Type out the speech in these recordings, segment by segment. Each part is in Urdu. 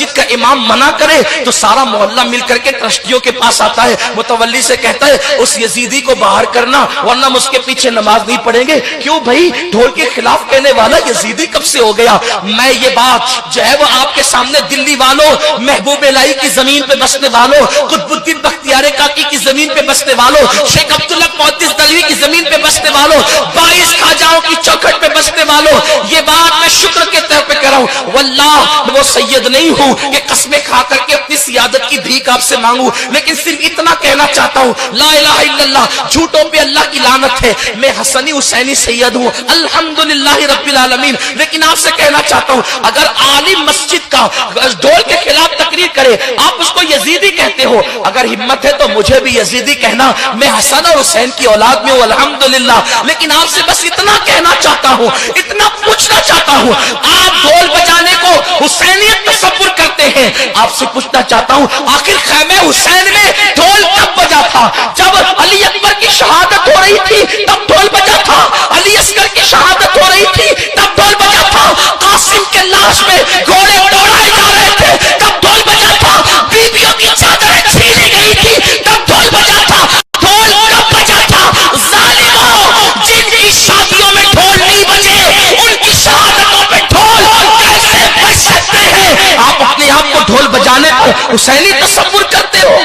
مسجد کا امام منع کرے تو سارا محلہ مل کر کے ٹرسٹیوں کے پاس آتا ہے, متولی سے کہتا ہے اس یزیدی کو باہر کرنا ورنہ ہم اس کے پیچھے نماز نہیں پڑھیں گے. کیوں بھائی, ڈھول کے خلاف کہنے والا یزیدی کب سے ہو گیا؟ میں یہ بات جو ہے وہ آپ کے سامنے دلی والوں, محبوب الہی کی زمین پہ بسنے والوں, قطب الدین بختیار کاکی کی زمین پہ بسنے والوں, شیخ عبداللہ محدث دہلوی کی زمین پہ بسنے والوں, 22 خواجاؤں کی چوکھٹ پہ بسنے والوں, یہ بات میں شکر کے طور پہ کر رہا ہوں. واللہ میں وہ سید نہیں ہوں کہ قسمیں کھا کر کے اپنی سیادت کی بھیک آپ سے مانگوں, لیکن صرف اتنا کہنا چاہتا ہوں, لا الہ الا اللہ, جھوٹوں پہ اللہ کی لعنت ہے. میں حسنی حسینی سید ہوں الحمدللہ رب العالمین, لیکن آپ سے کہنا چاہتا ہوں اگر عالم مسجد کا ڈھول کے خلاف تقریر کرے آپ اس کو یزیدی کہتے ہو, اگر ہمت ہے تو مجھے بھی یزیدی کہنا, میں حسن اور حسین کی اولاد میں ہوں الحمدللہ. لیکن آپ سے بس اتنا کہنا چاہتا ہوں, اتنا پوچھنا چاہتا ہوں, آپ ڈھول بجانے کو حسینیت تصور کرتے ہیں, آپ سے پوچھنا چاہتا ہوں آخر خیمہ حسین میں ڈھول کب بجا تھا؟ جب علی اکبر کی شہادت ہو رہی تھی تب ڈھول بجا تھا, علی اصغر کی شہادت ہو رہی تھی تب ڈھول بجا تھا, قاسم کے لاش میں گھوڑے دوڑائے جا رہے تھے تب ڈھول بجا تھا, بیویوں کی چادریں چھینی گئی تھی تب ڈھول بجا تھا. ڈھول کب بجا تھا؟ ظالموں, جن کی شادیوں میں ڈھول نہیں بجے ان کی شہادتوں پہ ڈھول کیسے بج سکتے ہیں؟ آپ اپنے آپ کو ڈھول بجانے کو حسینی تصور کرتے ہو.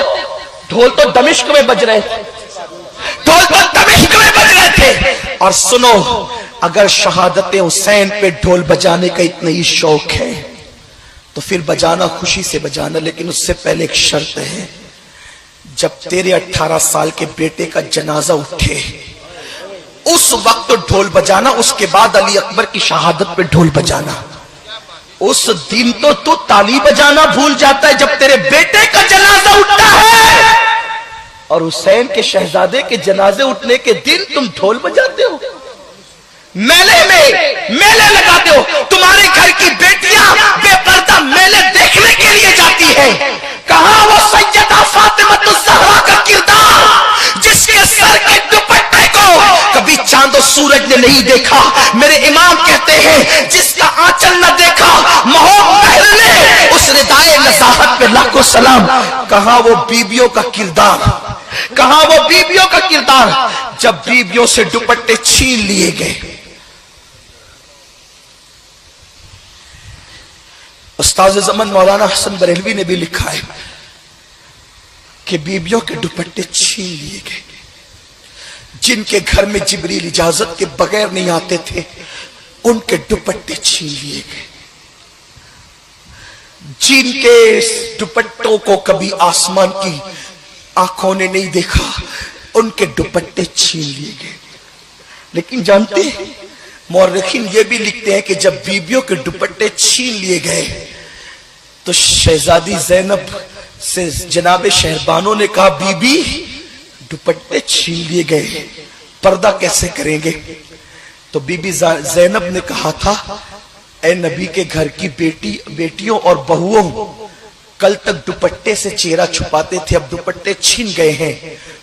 ڈھول تو دمشق میں بج رہے تھے, ڈھول تو دمشق میں بج رہے تھے. اور سنو, اگر شہادت حسین پہ ڈھول بجانے کا اتنا ہی شوق ہے تو پھر بجانا خوشی سے بجانا, لیکن اس سے پہلے ایک شرط ہے, جب تیرے 18 سال کے بیٹے کا جنازہ اٹھے اس وقت ڈھول بجانا, اس کے بعد علی اکبر کی شہادت پہ ڈھول بجانا. اس دن تو تالی بجانا بھول جاتا ہے جب تیرے بیٹے کا جنازہ اٹھتا ہے, اور حسین کے شہزادے کے جنازے اٹھنے کے دن تم ڈھول بجاتے ہو, میلے لگاتے ہو. تمہارے گھر کی بیٹیاں بے پردہ میلے دیکھنے کے لیے جاتی ہیں. کہاں وہ سیدہ فاطمہ الزہرا کا کردار جس کے سر کے دوپٹے کو کبھی چاند و سورج نے نہیں دیکھا؟ میرے امام کہتے ہیں جس کا آنچل نہ دیکھا محب محل نے, اس ردائے نزاہت پہ لاکھوں سلام. کہاں وہ بیبیوں کا کردار, کہاں وہ بیبیوں کا کردار جب بیبیوں سے دوپٹے چھین لیے گئے؟ استاذ زمن مولانا حسن بریلوی نے بھی لکھا ہے کہ بیبیوں کے دوپٹے چھین لیے گئے. جن کے گھر میں جبریل اجازت کے بغیر نہیں آتے تھے ان کے دوپٹے چھین لیے گئے. جن کے دوپٹوں کو کبھی آسمان کی آنکھوں نے نہیں دیکھا ان کے دوپٹے چھین لیے گئے. لیکن جانتے ہیں مورخین یہ بھی لکھتے ہیں کہ جب بیبیوں کے دوپٹے چھین لیے گئے تو شہزادی زینب سے جناب شہربانوں نے کہا بی بی دوپٹے چھین لیے گئے, پردہ کیسے کریں گے؟ تو بی بی زینب نے کہا تھا اے نبی کے گھر کی بیٹیوں اور بہوؤں, کل تک دوپٹے سے چہرہ چھپاتے تھے, اب دوپٹے چھین گئے ہیں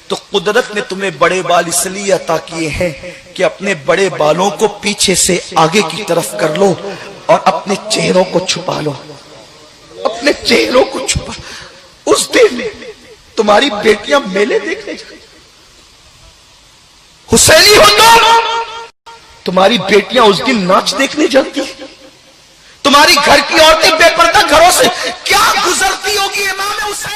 تو قدرت نے تمہیں بڑے بال اس لیے عطا کیے ہیں کہ اپنے بڑے بالوں کو پیچھے سے آگے کی طرف کر لو اور اپنے چہروں کو چھپا لو, اپنے چہروں کو چھپا. اس دن تمہاری بیٹیاں میلے دیکھنے جائیں, حسینی ہو تمہاری بیٹیاں اس دن ناچ دیکھنے جاتی, تمہاری گھر کی عورتیں بے پردہ گھروں سے کیا گزرتی ہوگی امام حسین